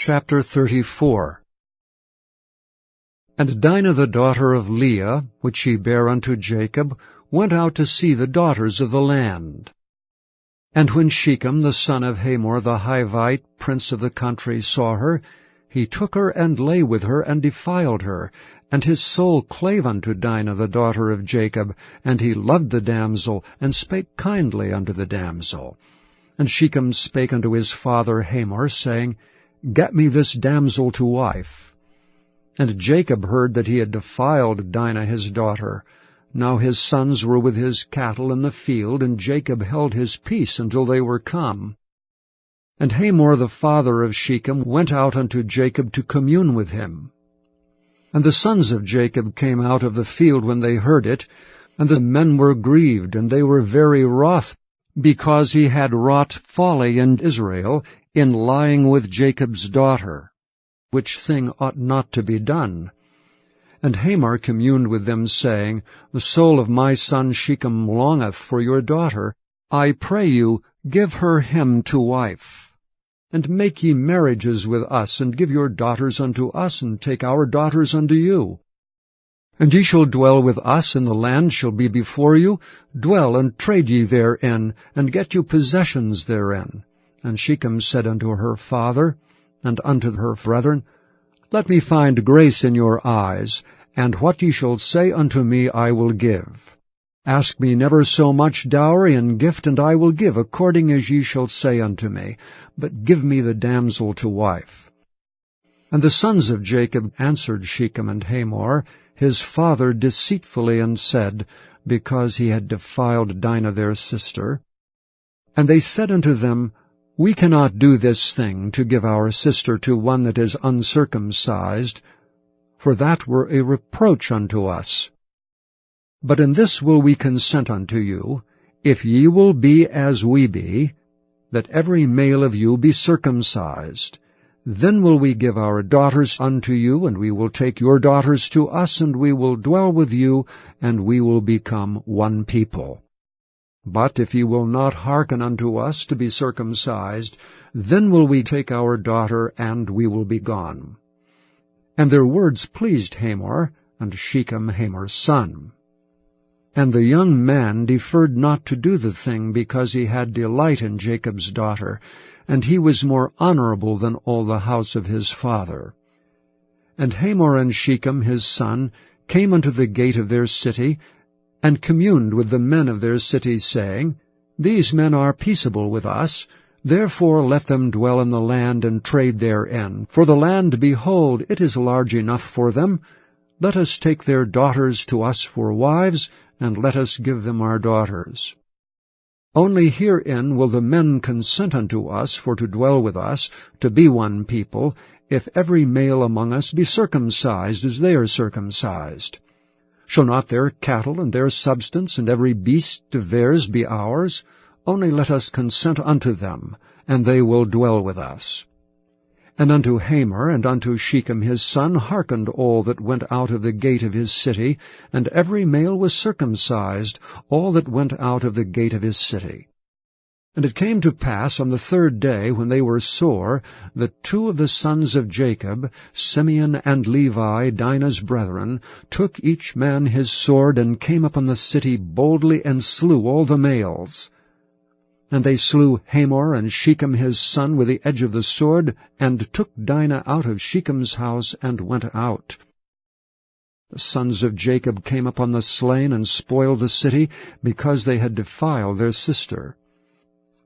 Chapter 34. And Dinah the daughter of Leah, which she bare unto Jacob, went out to see the daughters of the land. And when Shechem the son of Hamor the Hivite, prince of the country, saw her, he took her and lay with her and defiled her. And his soul clave unto Dinah the daughter of Jacob, and he loved the damsel, and spake kindly unto the damsel. And Shechem spake unto his father Hamor, saying, Get me this damsel to wife. And Jacob heard that he had defiled Dinah his daughter. Now his sons were with his cattle in the field, and Jacob held his peace until they were come. And Hamor the father of Shechem went out unto Jacob to commune with him. And the sons of Jacob came out of the field when they heard it, and the men were grieved, and they were very wroth, because he had wrought folly in Israel, in lying with Jacob's daughter, which thing ought not to be done. And Hamor communed with them, saying, The soul of my son Shechem longeth for your daughter. I pray you, give her him to wife. And make ye marriages with us, and give your daughters unto us, and take our daughters unto you. And ye shall dwell with us, and the land shall be before you. Dwell and trade ye therein, and get you possessions therein. And Shechem said unto her father, and unto her brethren, Let me find grace in your eyes, and what ye shall say unto me I will give. Ask me never so much dowry and gift, and I will give according as ye shall say unto me. But give me the damsel to wife. And the sons of Jacob answered Shechem and Hamor, his father, deceitfully, and said, because he had defiled Dinah their sister. And they said unto them, We cannot do this thing, to give our sister to one that is uncircumcised, for that were a reproach unto us. But in this will we consent unto you, if ye will be as we be, that every male of you be circumcised. Then will we give our daughters unto you, and we will take your daughters to us, and we will dwell with you, and we will become one people. But if ye will not hearken unto us to be circumcised, then will we take our daughter, and we will be gone. And their words pleased Hamor, and Shechem Hamor's son. And the young man deferred not to do the thing, because he had delight in Jacob's daughter, and he was more honorable than all the house of his father. And Hamor and Shechem his son came unto the gate of their city, and communed with the men of their city, saying, These men are peaceable with us, therefore let them dwell in the land and trade therein. For the land, behold, it is large enough for them. Let us take their daughters to us for wives, and let us give them our daughters. Only herein will the men consent unto us for to dwell with us, to be one people, if every male among us be circumcised as they are circumcised. Shall not their cattle and their substance and every beast of theirs be ours? Only let us consent unto them, and they will dwell with us. And unto Hamor and unto Shechem his son hearkened all that went out of the gate of his city, and every male was circumcised, all that went out of the gate of his city. And it came to pass on the third day, when they were sore, that two of the sons of Jacob, Simeon and Levi, Dinah's brethren, took each man his sword, and came upon the city boldly, and slew all the males. And they slew Hamor and Shechem his son with the edge of the sword, and took Dinah out of Shechem's house, and went out. The sons of Jacob came upon the slain, and spoiled the city, because they had defiled their sister.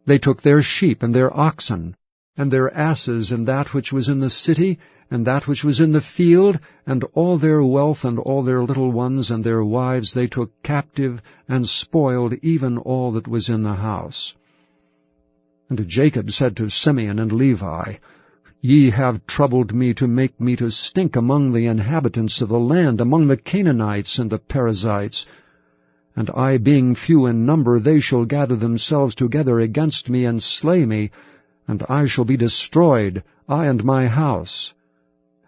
They took their sheep and their oxen, and their asses, and that which was in the city, and that which was in the field, and all their wealth, and all their little ones, and their wives they took captive, and spoiled even all that was in the house. And Jacob said to Simeon and Levi, Ye have troubled me to make me to stink among the inhabitants of the land, among the Canaanites and the Perizzites. And I, being few in number, they shall gather themselves together against me, and slay me, and I shall be destroyed, I and my house.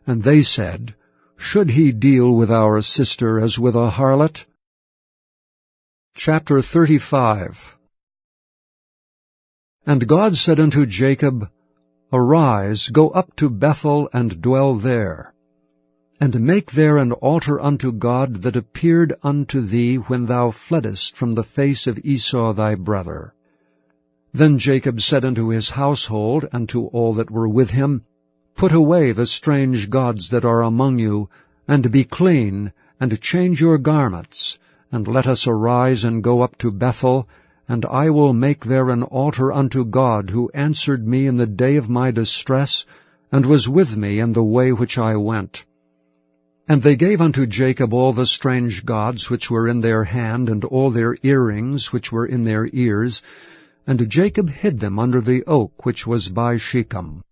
And they said, Should he deal with our sister as with a harlot? Chapter 35. And God said unto Jacob, Arise, go up to Bethel, and dwell there, and make there an altar unto God that appeared unto thee when thou fleddest from the face of Esau thy brother. Then Jacob said unto his household, and to all that were with him, Put away the strange gods that are among you, and be clean, and change your garments, and let us arise and go up to Bethel, and I will make there an altar unto God, who answered me in the day of my distress, and was with me in the way which I went. And they gave unto Jacob all the strange gods which were in their hand, and all their earrings which were in their ears, and Jacob hid them under the oak which was by Shechem.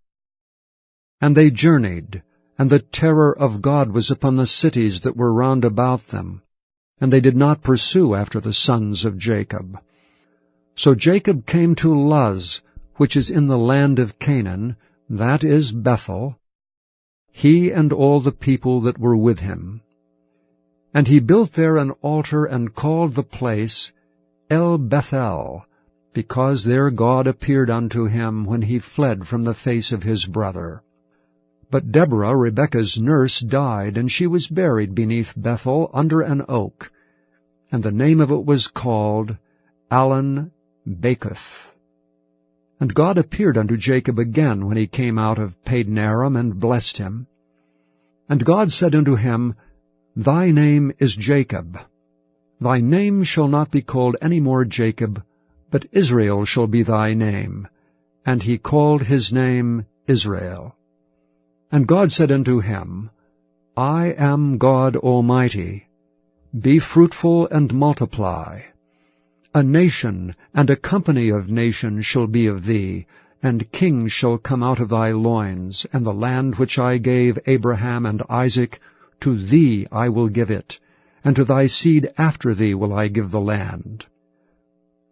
And they journeyed, and the terror of God was upon the cities that were round about them, and they did not pursue after the sons of Jacob. So Jacob came to Luz, which is in the land of Canaan, that is Bethel, he and all the people that were with him. And he built there an altar, and called the place El Bethel, because there God appeared unto him when he fled from the face of his brother. But Deborah, Rebekah's nurse, died, and she was buried beneath Bethel under an oak, and the name of it was called Allon Bacuth. And God appeared unto Jacob again when he came out of Padan Aram, and blessed him. And God said unto him, Thy name is Jacob. Thy name shall not be called any more Jacob, but Israel shall be thy name. And he called his name Israel. And God said unto him, I am God Almighty. Be fruitful and multiply. A nation and a company of nations shall be of thee, and kings shall come out of thy loins, and the land which I gave Abraham and Isaac, to thee I will give it, and to thy seed after thee will I give the land.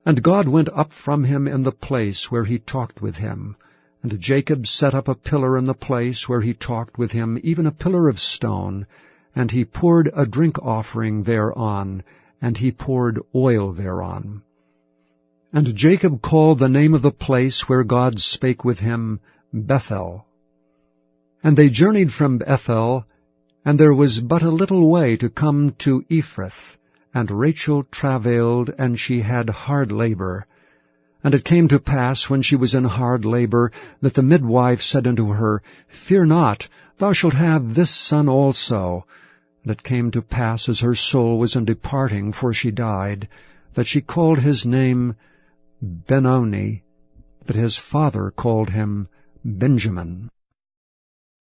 And God went up from him in the place where he talked with him, and Jacob set up a pillar in the place where he talked with him, even a pillar of stone, and he poured a drink offering thereon, and he poured oil thereon. And Jacob called the name of the place where God spake with him, Bethel. And they journeyed from Bethel, and there was but a little way to come to Ephrath, and Rachel travailed, and she had hard labor. And it came to pass, when she was in hard labor, that the midwife said unto her, Fear not, thou shalt have this son also. And it came to pass, as her soul was in departing, for she died, that she called his name Benoni, but his father called him Benjamin.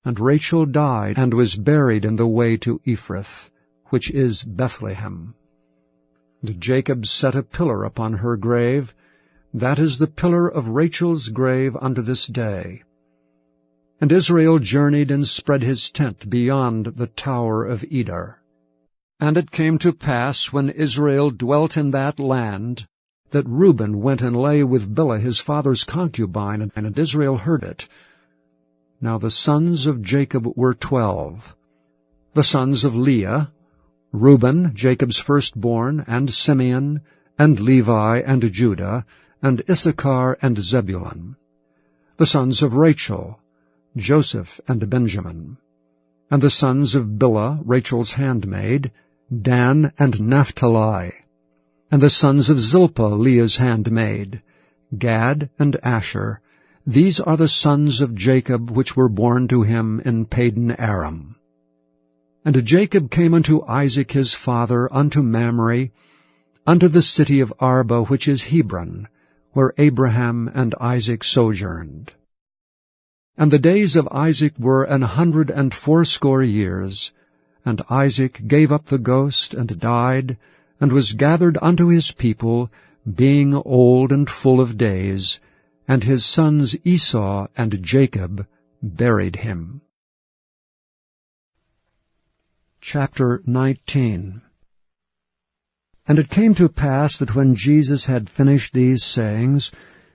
And Rachel died, and was buried in the way to Ephrath, which is Bethlehem. And Jacob set a pillar upon her grave. That is the pillar of Rachel's grave unto this day. And Israel journeyed and spread his tent beyond the tower of Edar. And it came to pass, when Israel dwelt in that land, that Reuben went and lay with Bilhah his father's concubine, and Israel heard it. Now the sons of Jacob were 12. The sons of Leah, Reuben, Jacob's firstborn, and Simeon, and Levi, and Judah, and Issachar, and Zebulun. The sons of Rachel, Joseph, and Benjamin. And the sons of Bilhah, Rachel's handmaid, Dan, and Naphtali. And the sons of Zilpah, Leah's handmaid, Gad, and Asher. These are the sons of Jacob, which were born to him in Padan Aram. And Jacob came unto Isaac his father, unto Mamre, unto the city of Arba, which is Hebron, where Abraham and Isaac sojourned. And the days of Isaac were 180 years, and Isaac gave up the ghost, and died, and was gathered unto his people, being old and full of days, and his sons Esau and Jacob buried him. Chapter 19. And it came to pass that when Jesus had finished these sayings,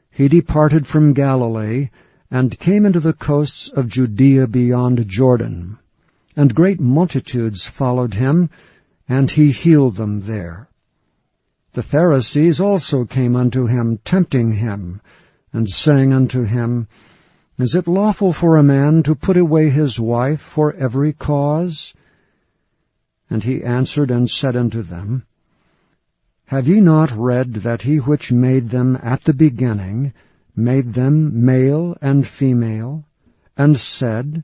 he departed from Galilee, and came into the coasts of Judea beyond Jordan. And great multitudes followed him, and he healed them there. The Pharisees also came unto him, tempting him, and saying unto him, Is it lawful for a man to put away his wife for every cause? And he answered and said unto them, Have ye not read that he which made them at the beginning made them male and female, and said,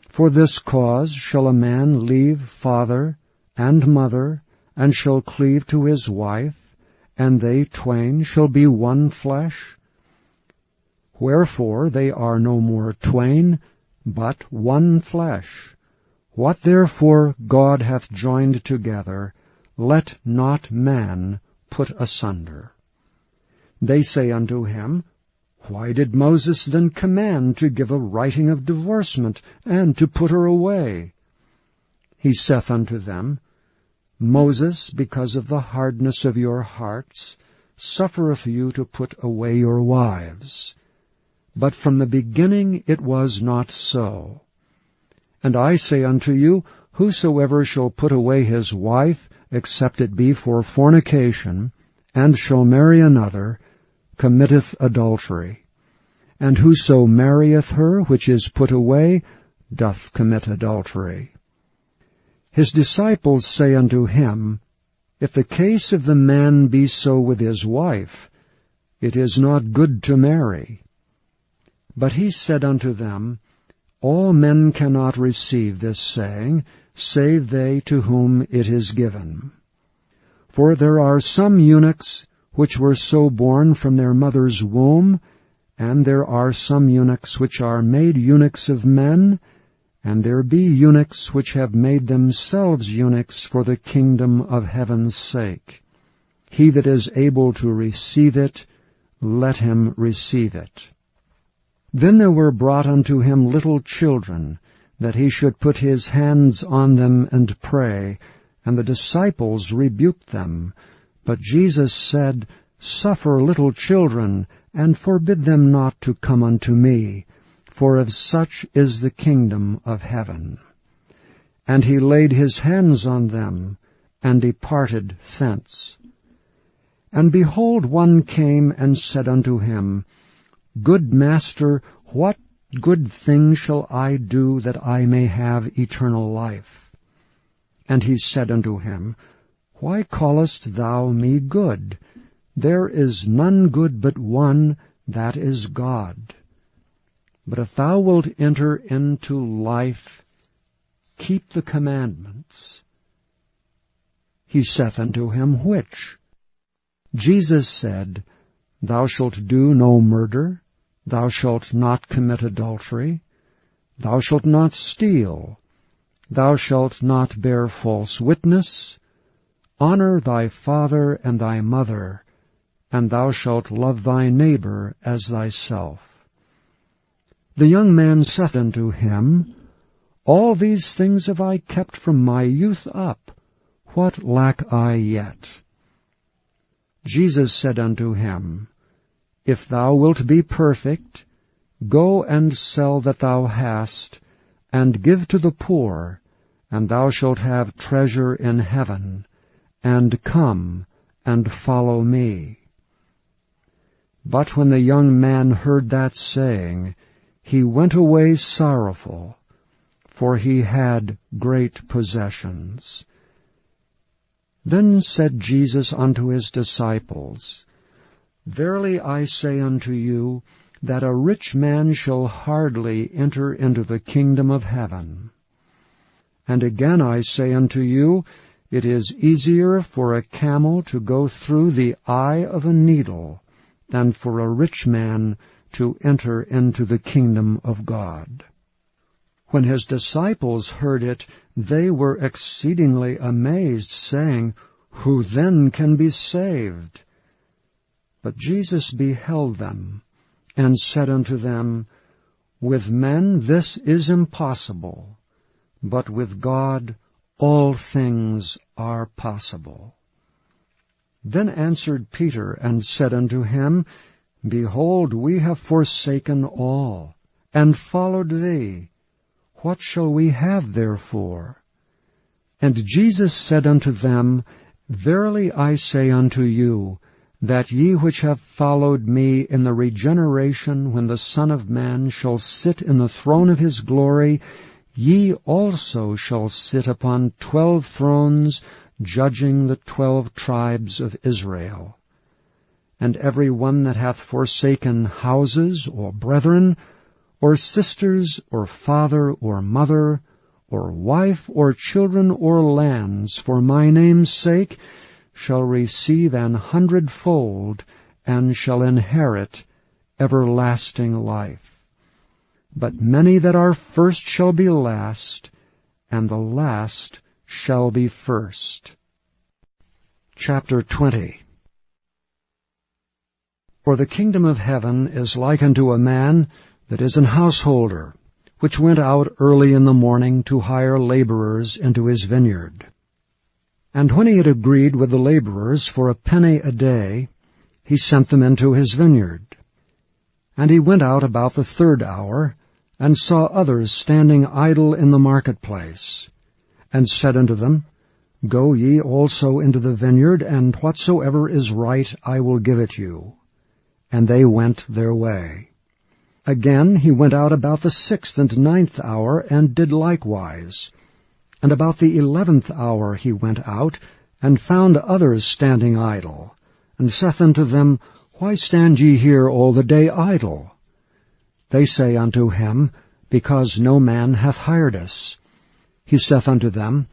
For this cause shall a man leave father and mother, and shall cleave to his wife, and they twain shall be one flesh? Wherefore they are no more twain, but one flesh. What therefore God hath joined together, let not man put asunder. They say unto him, Why did Moses then command to give a writing of divorcement, and to put her away? He saith unto them, Moses, because of the hardness of your hearts, suffereth you to put away your wives. But from the beginning it was not so. And I say unto you, Whosoever shall put away his wife, except it be for fornication, and shall marry another, committeth adultery. And whoso marrieth her which is put away, doth commit adultery. His disciples say unto him, If the case of the man be so with his wife, it is not good to marry. But he said unto them, All men cannot receive this saying, save they to whom it is given. For there are some eunuchs which were so born from their mother's womb, and there are some eunuchs which are made eunuchs of men, and there be eunuchs which have made themselves eunuchs for the kingdom of heaven's sake. He that is able to receive it, let him receive it. Then there were brought unto him little children, that he should put his hands on them and pray, and the disciples rebuked them. But Jesus said, Suffer little children, and forbid them not to come unto me, for of such is the kingdom of heaven. And he laid his hands on them, and departed thence. And behold, one came and said unto him, Good Master, what good thing shall I do that I may have eternal life? And he said unto him, Why callest thou me good? There is none good but one, that is God. But if thou wilt enter into life, keep the commandments. He saith unto him, Which? Jesus said, Thou shalt do no murder, thou shalt not commit adultery, thou shalt not steal, thou shalt not bear false witness, honor thy father and thy mother, and thou shalt love thy neighbor as thyself. The young man saith unto him, All these things have I kept from my youth up. What lack I yet? Jesus said unto him, If thou wilt be perfect, go and sell that thou hast, and give to the poor, and thou shalt have treasure in heaven, and come and follow me. But when the young man heard that saying, he went away sorrowful, for he had great possessions. Then said Jesus unto his disciples, Verily I say unto you, that a rich man shall hardly enter into the kingdom of heaven. And again I say unto you, it is easier for a camel to go through the eye of a needle than for a rich man to enter into the kingdom of God. When his disciples heard it, they were exceedingly amazed, saying, Who then can be saved? But Jesus beheld them, and said unto them, With men this is impossible, but with God all things are possible. Then answered Peter, and said unto him, Behold, we have forsaken all, and followed thee. What shall we have therefore? And Jesus said unto them, Verily I say unto you, that ye which have followed me in the regeneration when the Son of Man shall sit in the throne of his glory, ye also shall sit upon 12 thrones, judging the 12 tribes of Israel. And every one that hath forsaken houses, or brethren, or sisters, or father, or mother, or wife, or children, or lands, for my name's sake, shall receive 100-fold, and shall inherit everlasting life. But many that are first shall be last, and the last shall be first. Chapter 20. For the kingdom of heaven is like unto a man that is an householder, which went out early in the morning to hire laborers into his vineyard. And when he had agreed with the laborers for a penny a day, he sent them into his vineyard. And he went out about the 3rd hour, and saw others standing idle in the marketplace, and said unto them, Go ye also into the vineyard, and whatsoever is right I will give it you. And they went their way. Again he went out about the 6th and 9th hour, and did likewise. And about the 11th hour he went out, and found others standing idle, and saith unto them, Why stand ye here all the day idle? They say unto him, Because no man hath hired us. He saith unto them,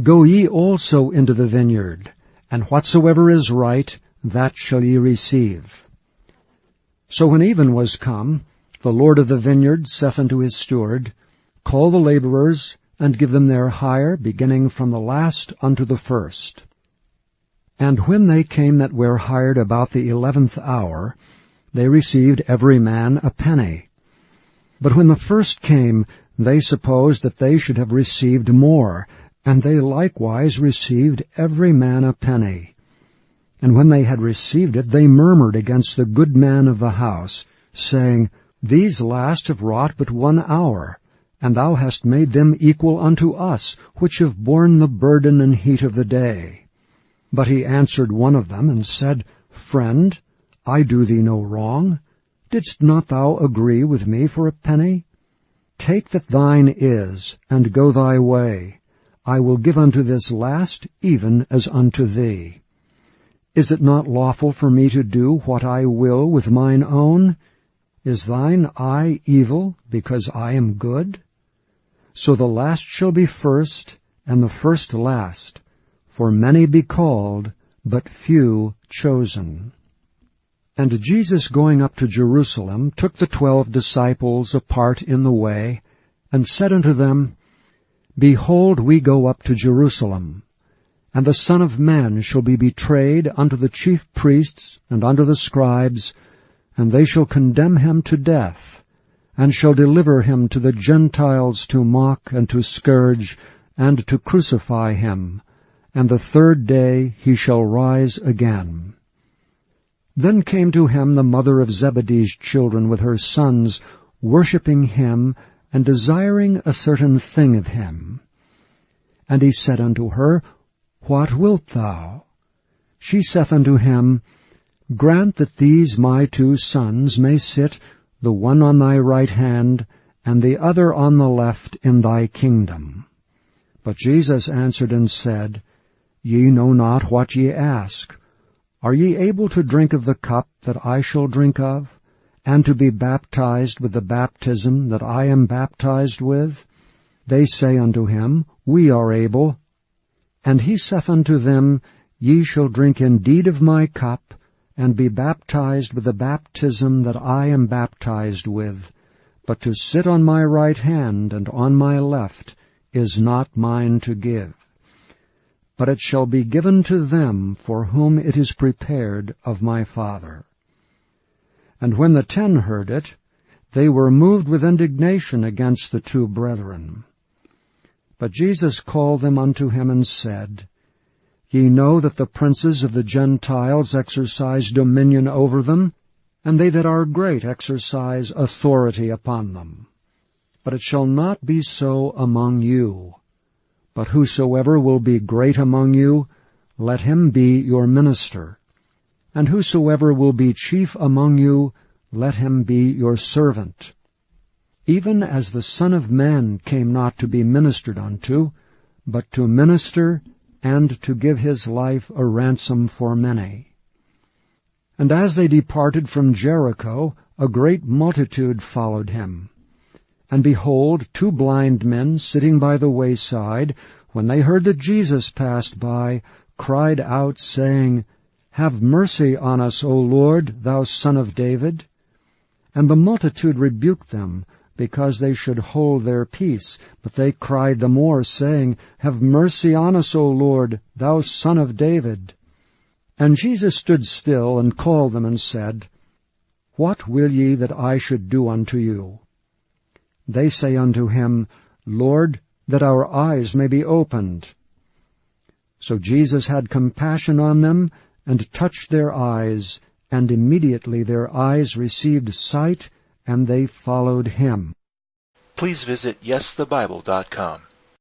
Go ye also into the vineyard, and whatsoever is right, that shall ye receive. So when even was come, the Lord of the vineyard saith unto his steward, Call the laborers, and give them their hire, beginning from the last unto the first. And when they came that were hired about the 11th hour, they received every man a penny. But when the first came, they supposed that they should have received more, and they likewise received every man a penny. And when they had received it, they murmured against the good man of the house, saying, These last have wrought but 1 hour, and thou hast made them equal unto us, which have borne the burden and heat of the day. But he answered one of them, and said, Friend, I do thee no wrong. Didst not thou agree with me for a penny? Take that thine is, and go thy way. I will give unto this last even as unto thee. Is it not lawful for me to do what I will with mine own? Is thine eye evil, because I am good? So the last shall be first, and the first last. For many be called, but few chosen. And Jesus, going up to Jerusalem, took the 12 disciples apart in the way, and said unto them, Behold, we go up to Jerusalem, and the Son of Man shall be betrayed unto the chief priests and unto the scribes, and they shall condemn him to death, and shall deliver him to the Gentiles to mock and to scourge, and to crucify him, and the 3rd day he shall rise again. Then came to him the mother of Zebedee's children with her sons, worshipping him, and desiring a certain thing of him. And he said unto her, What wilt thou? She saith unto him, Grant that these my 2 sons may sit, the one on thy right hand, and the other on the left in thy kingdom. But Jesus answered and said, Ye know not what ye ask. Are ye able to drink of the cup that I shall drink of, and to be baptized with the baptism that I am baptized with? They say unto him, We are able. And he saith unto them, Ye shall drink indeed of my cup, and be baptized with the baptism that I am baptized with. But to sit on my right hand and on my left is not mine to give. But it shall be given to them for whom it is prepared of my Father. And when the 10 heard it, they were moved with indignation against the 2 brethren. But Jesus called them unto him and said, Ye know that the princes of the Gentiles exercise dominion over them, and they that are great exercise authority upon them. But it shall not be so among you. But whosoever will be great among you, let him be your minister. And whosoever will be chief among you, let him be your servant. Even as the Son of Man came not to be ministered unto, but to minister, and to give his life a ransom for many. And as they departed from Jericho, a great multitude followed him. And behold, 2 blind men sitting by the wayside, when they heard that Jesus passed by, cried out, saying, Have mercy on us, O Lord, thou Son of David. And the multitude rebuked them, because they should hold their peace. But they cried the more, saying, Have mercy on us, O Lord, thou Son of David. And Jesus stood still, and called them, and said, What will ye that I should do unto you? They say unto him, Lord, that our eyes may be opened. So Jesus had compassion on them, and touched their eyes, and immediately their eyes received sight, and they followed him. Please visit YesTheBible.com